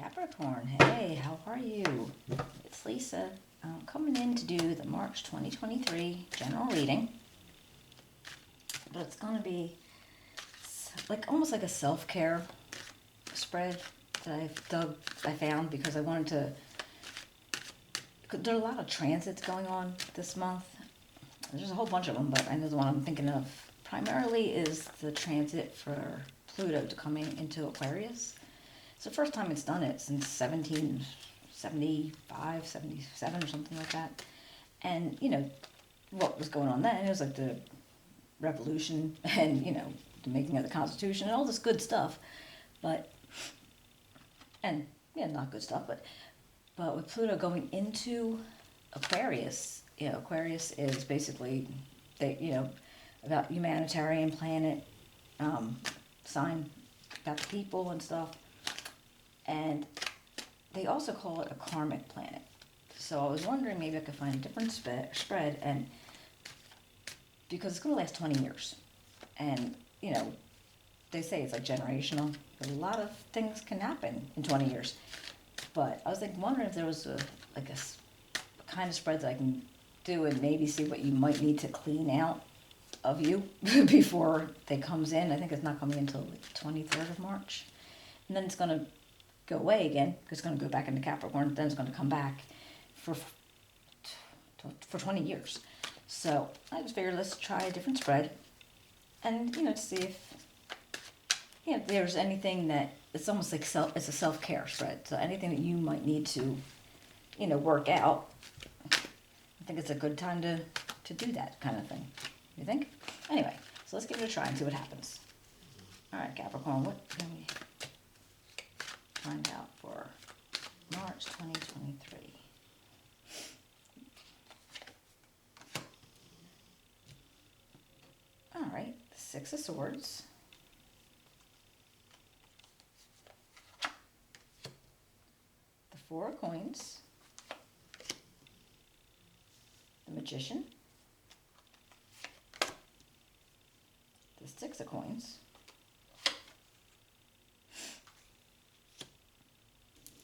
Capricorn, hey, how are you? It's Lisa. I'm coming in to do the March 2023 general reading. But it's going to be like almost like a self-care spread that I found because I wanted to. There are a lot of transits going on this month. There's a whole bunch of them, but I know the one I'm thinking of primarily is the transit for Pluto to coming into Aquarius. It's the first time it's done it since 1775, 77 or something like that. And, what was going on then, it was like the revolution and, the making of the Constitution and all this good stuff. Not good stuff, but with Pluto going into Aquarius, Aquarius is basically, about humanitarian planet, sign, about the people and stuff. And they also call it a karmic planet. So I was wondering maybe I could find a different spread, and because it's going to last 20 years. And, they say it's like generational, but a lot of things can happen in 20 years. But I was wondering if there was a kind of spread that I can do and maybe see what you might need to clean out of you before they comes in. I think it's not coming until the 23rd of March. And then it's going to go away again, because it's going to go back into Capricorn, then it's going to come back for 20 years. So I just figured let's try a different spread and, to see if there's anything that, it's almost like it's a self-care spread. So anything that you might need to, work out, I think it's a good time to do that kind of thing. You think? Anyway, so let's give it a try and see what happens. All right, Capricorn, what can we find out for March 2023? All right, the Six of Swords. The Four of Coins. The Magician. The Six of Coins.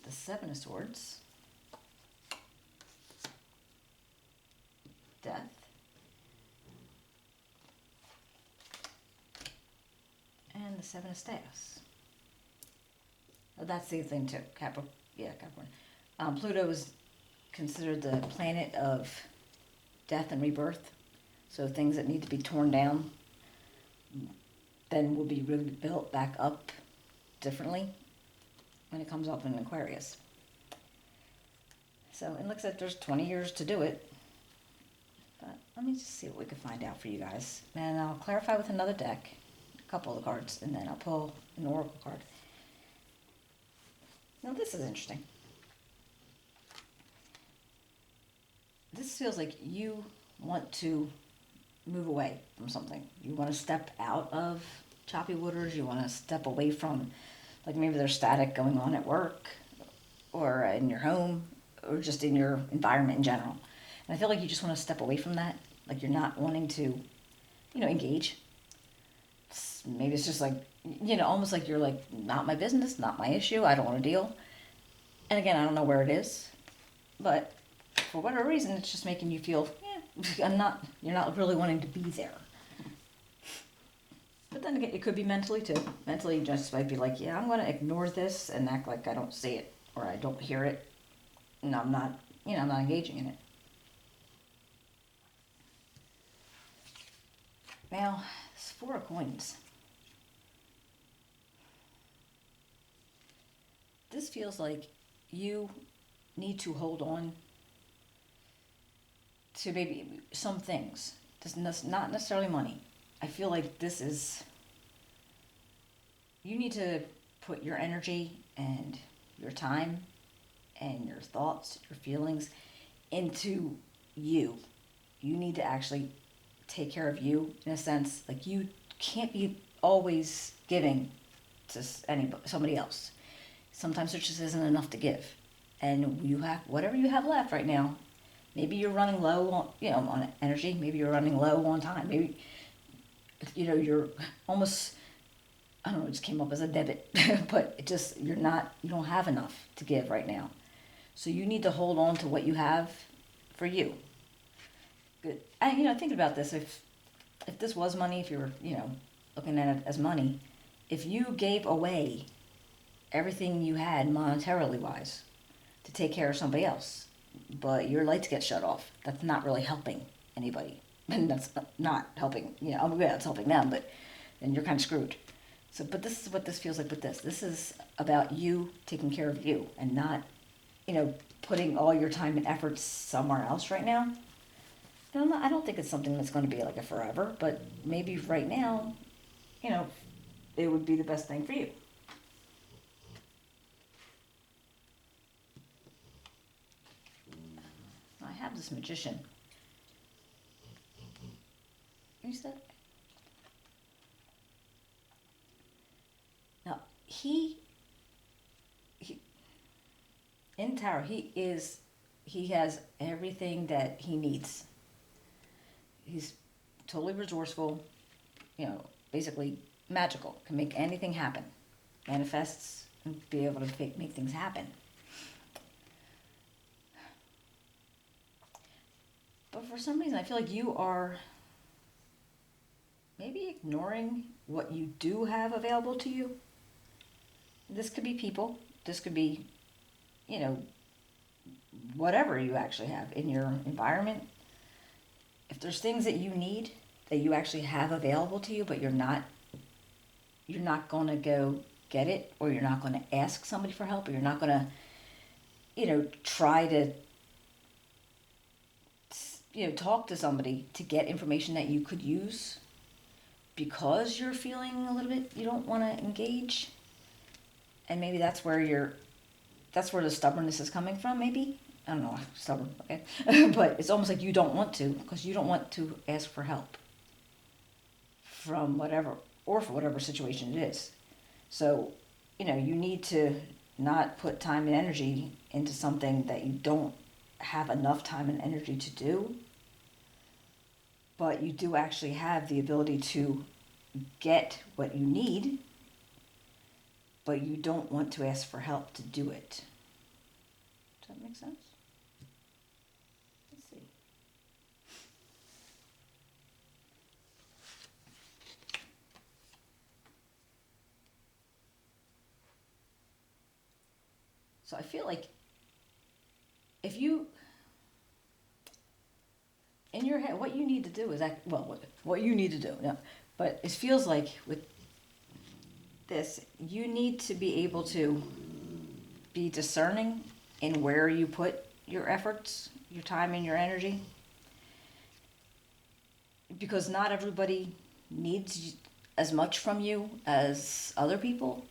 The Seven of Swords. Death. And the Seven of Staffs. Oh, that's the thing too. Capricorn. Pluto is considered the planet of death and rebirth. So things that need to be torn down then will be rebuilt back up differently when it comes up in Aquarius. So it looks like there's 20 years to do it. But let me just see what we can find out for you guys. And I'll clarify with another deck, a couple of the cards, and then I'll pull an oracle card. Now this is interesting. This feels like you want to move away from something. You want to step out of choppy waters. You want to step away from, like maybe there's static going on at work or in your home or just in your environment in general. And I feel like you just want to step away from that. Like you're not wanting to, engage. Maybe it's just like, almost like you're like, not my business, not my issue. I don't want to deal. And again, I don't know where it is, but for whatever reason, it's just making you feel, you're not really wanting to be there. But then again, it could be mentally too. Mentally, you just might be like, I'm going to ignore this and act like I don't see it or I don't hear it. And I'm not engaging in it. Now, it's Four of Coins. This feels like you need to hold on to maybe some things. Not necessarily money. I feel like this is, you need to put your energy and your time and your thoughts, your feelings into you. You need to actually take care of you in a sense. Like you can't be always giving to somebody else. Sometimes there just isn't enough to give. And you have, whatever you have left right now, maybe you're running low on, on energy. Maybe you're running low on time. Maybe, you're almost I don't know, it just came up as a debit, but it just, you don't have enough to give right now. So you need to hold on to what you have for you. Good. Thinking about this, if this was money, if you were, looking at it as money, if you gave away everything you had monetarily wise to take care of somebody else, but your lights get shut off, that's not really helping anybody. And that's not helping, yeah, it's helping them, but then you're kind of screwed. So, but this is what this feels like with this. This is about you taking care of you and not, putting all your time and efforts somewhere else right now. I don't think it's something that's going to be like a forever, but maybe right now, you know, it would be the best thing for you. I have this magician. Who's that? Now, he in tarot, he has everything that he needs. He's totally resourceful, basically magical, can make anything happen, manifests and be able to make things happen. But for some reason, I feel like you are maybe ignoring what you do have available to you. This could be people. This could be, whatever you actually have in your environment. If there's things that you need that you actually have available to you, but you're not going to go get it, or you're not going to ask somebody for help, or you're not going to, try to, talk to somebody to get information that you could use because you're feeling a little bit, you don't want to engage. And maybe that's where the stubbornness is coming from, maybe. I don't know, stubborn, okay? But it's almost like you don't want to, because you don't want to ask for help from whatever, or for whatever situation it is. So, you need to not put time and energy into something that you don't have enough time and energy to do, but you do actually have the ability to get what you need, but you don't want to ask for help to do it. Does that make sense? Let's see. So I feel like if you, in your head, what you need to do is what you need to do. No, but it feels like with this, you need to be able to be discerning in where you put your efforts, your time, and your energy. Because not everybody needs as much from you as other people.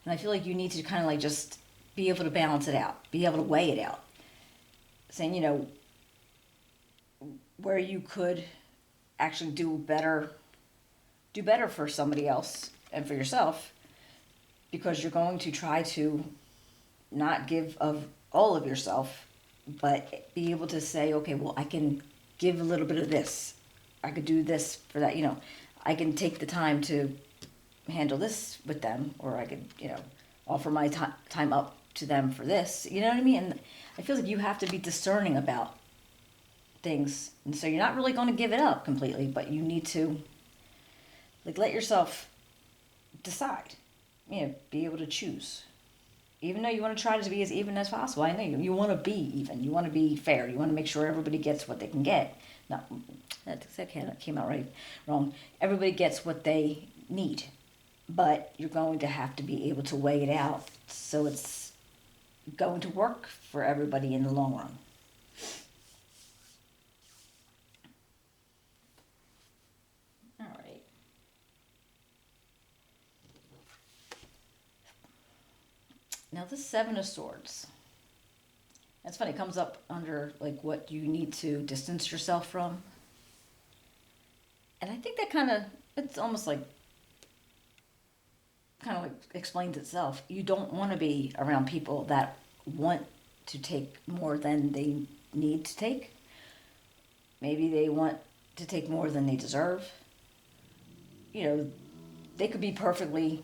And I feel like you need to kind of like just be able to balance it out, be able to weigh it out. Saying, where you could actually do better for somebody else and for yourself, because you're going to try to not give of all of yourself, but be able to say, okay, well, I can give a little bit of this. I could do this for that, I can take the time to handle this with them, or I could, offer my time up to them for this, you know what I mean? And I feel like you have to be discerning about things. And so you're not really going to give it up completely, but you need to, let yourself decide, be able to choose. Even though you want to try to be as even as possible. I know you want to be even. You want to be fair. You want to make sure everybody gets what they can get. No, that came out wrong. Everybody gets what they need. But you're going to have to be able to weigh it out so it's going to work for everybody in the long run. All right. Now this Seven of Swords. That's funny, it comes up under what you need to distance yourself from. And I think that it's almost kind of explains itself. You don't want to be around people that want to take more than they need to take. Maybe they want to take more than they deserve. They could be perfectly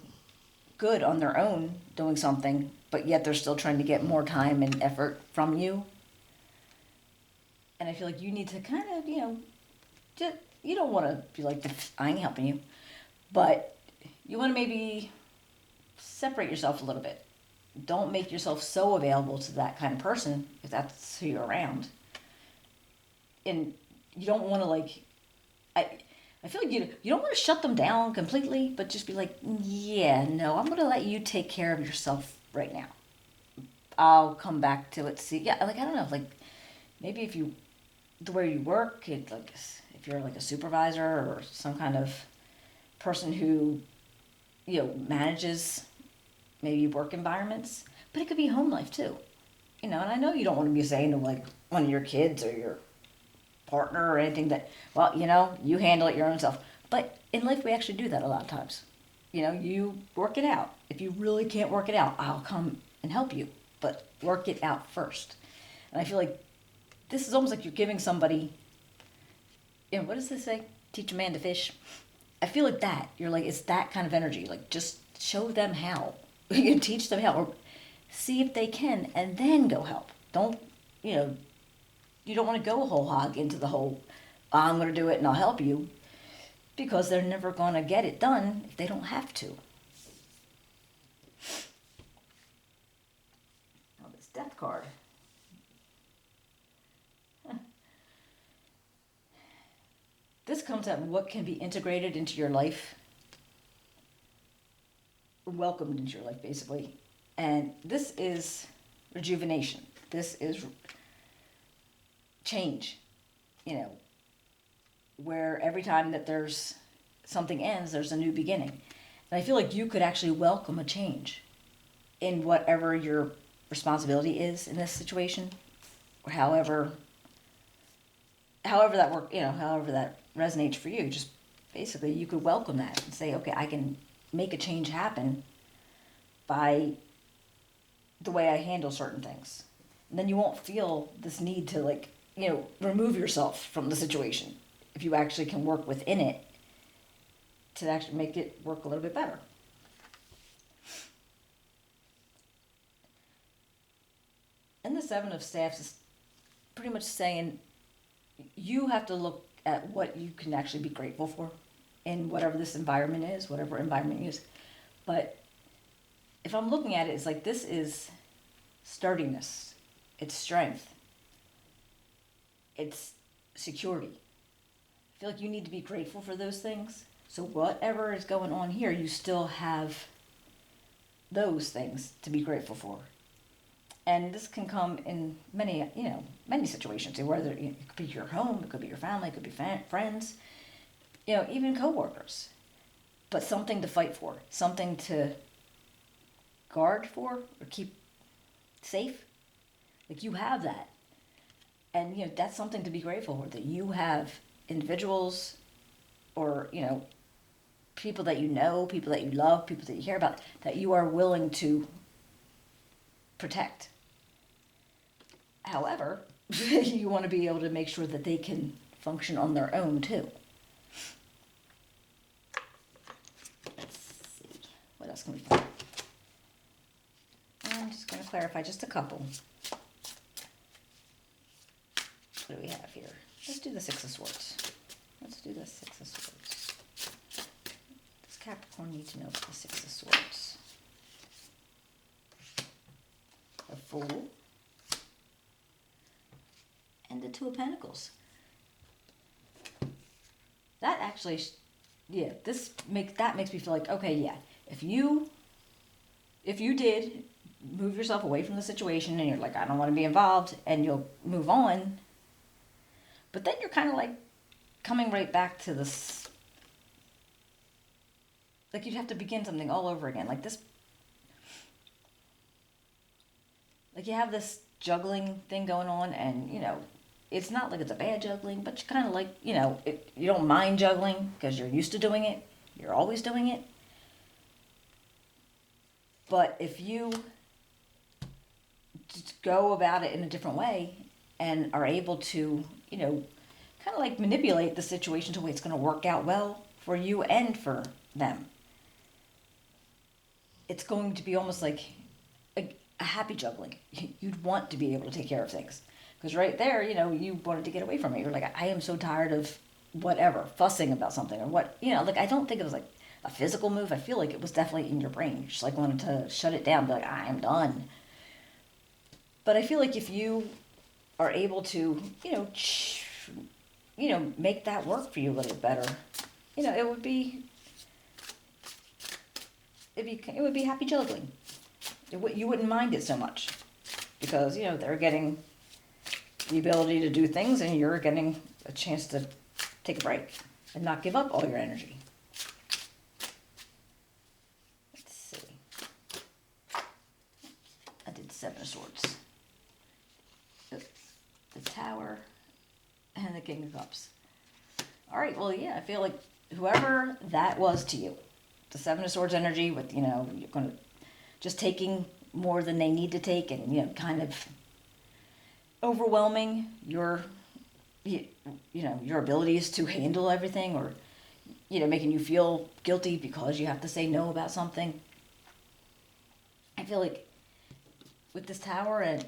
good on their own doing something, but yet they're still trying to get more time and effort from you. And I feel like you need to kind of, just, you don't want to be like, I ain't helping you, but you want to maybe separate yourself a little bit. Don't make yourself so available to that kind of person if that's who you're around. And you don't want to I feel like you don't want to shut them down completely, but just be like, yeah, no, I'm going to let you take care of yourself right now. I'll come back to it. See, yeah, like I don't know, like maybe if you the way you work, like if you're like a supervisor or some kind of person who manages maybe work environments, but it could be home life too. And I know you don't want to be saying to like one of your kids or your partner or anything that, well, you handle it your own self. But in life, we actually do that a lot of times. You work it out. If you really can't work it out, I'll come and help you. But work it out first. And I feel like this is almost like you're giving somebody, what does this say? Teach a man to fish. I feel like that. You're like, it's that kind of energy. Like, just show them how. You teach them how. Or see if they can, and then go help. Don't, you don't want to go whole hog into the whole, I'm going to do it and I'll help you, because they're never going to get it done if they don't have to. Oh, this death card. This comes out what can be integrated into your life, welcomed into your life, basically. And this is rejuvenation. This is change, where every time that there's something ends, there's a new beginning. And I feel like you could actually welcome a change in whatever your responsibility is in this situation, or however that work, however that resonates for you. Just basically, you could welcome that and say, okay, I can make a change happen by the way I handle certain things. And then you won't feel this need to remove yourself from the situation if you actually can work within it to actually make it work a little bit better. And the Seven of Staffs is pretty much saying you have to look at what you can actually be grateful for in whatever this environment is, whatever environment you use. But if I'm looking at it, it's like this is sturdiness, it's strength, it's security. I feel like you need to be grateful for those things. So whatever is going on here, you still have those things to be grateful for. And this can come in many situations. Whether it could be your home, it could be your family, it could be friends, even coworkers. But something to fight for, something to guard for or keep safe. Like you have that. And that's something to be grateful for, that you have individuals or people that you know, people that you love, people that you care about, that you are willing to protect. However, you want to be able to make sure that they can function on their own too. Let's see, what else can we find? I'm just going to clarify just a couple. What do we have here? Let's do the Six of Swords. Let's do the Six of Swords. Does Capricorn need to know about the Six of Swords? The Fool. And the Two of Pentacles. That actually, that makes me feel like, okay, yeah, if you did move yourself away from the situation and you're like, I don't want to be involved, and you'll move on, but then you're kind of like coming right back to this, like you'd have to begin something all over again, like this, like you have this juggling thing going on, and it's not like it's a bad juggling, but you kind of like, you don't mind juggling because you're used to doing it. You're always doing it. But if you just go about it in a different way and are able to, kind of like manipulate the situation to where it's going to work out well for you and for them, it's going to be almost like a happy juggling. You'd want to be able to take care of things. Because right there, you wanted to get away from it. You're like, I am so tired of whatever, fussing about something or what, like I don't think it was like a physical move. I feel like it was definitely in your brain. You just like wanted to shut it down, be like, I'm done. But I feel like if you are able to, make that work for you a little better, it would be, it would be happy juggling. You wouldn't mind it so much because, they're getting the ability to do things and you're getting a chance to take a break and not give up all your energy. Let's see. I did Seven of Swords. The Tower and the King of Cups. All right, well, yeah, I feel like whoever that was to you, the Seven of Swords energy with, you're going to just taking more than they need to take and, kind of overwhelming your abilities to handle everything or, making you feel guilty because you have to say no about something. I feel like with this Tower and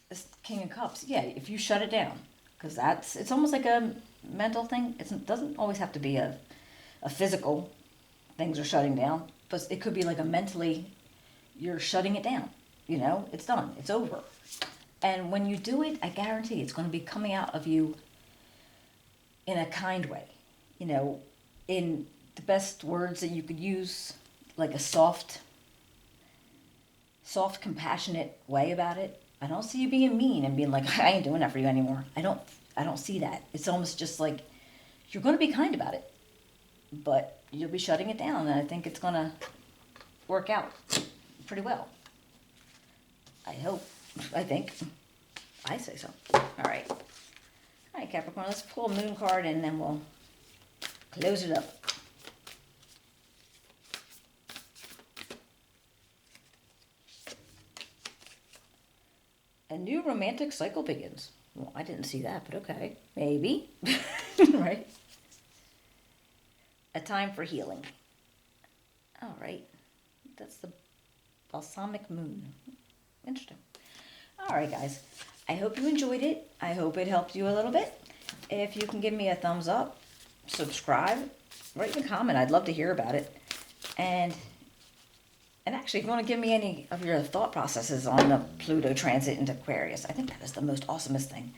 this King of Cups, yeah, if you shut it down, because it's almost like a mental thing. It doesn't always have to be a physical things are shutting down, but it could be like a mentally, you're shutting it down. It's done. It's over. And when you do it, I guarantee it's going to be coming out of you in a kind way. In the best words that you could use, like a soft, compassionate way about it. I don't see you being mean and being like, I ain't doing that for you anymore. I don't see that. It's almost just like you're going to be kind about it, but you'll be shutting it down, and I think it's going to work out pretty well. I hope. I think. I say so. All right. All right, Capricorn, let's pull a moon card and then we'll close it up. A new romantic cycle begins. Well, I didn't see that, but okay. Maybe. Right? A time for healing. All right. That's the balsamic moon. Interesting. All right, guys. I hope you enjoyed it. I hope it helped you a little bit. If you can give me a thumbs up, subscribe, write me a comment. I'd love to hear about it. And actually, if you want to give me any of your thought processes on the Pluto transit into Aquarius, I think that is the most awesomest thing.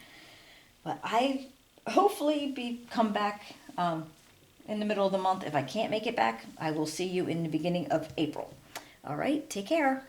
But I hopefully come back in the middle of the month. If I can't make it back, I will see you in the beginning of April. All right, take care.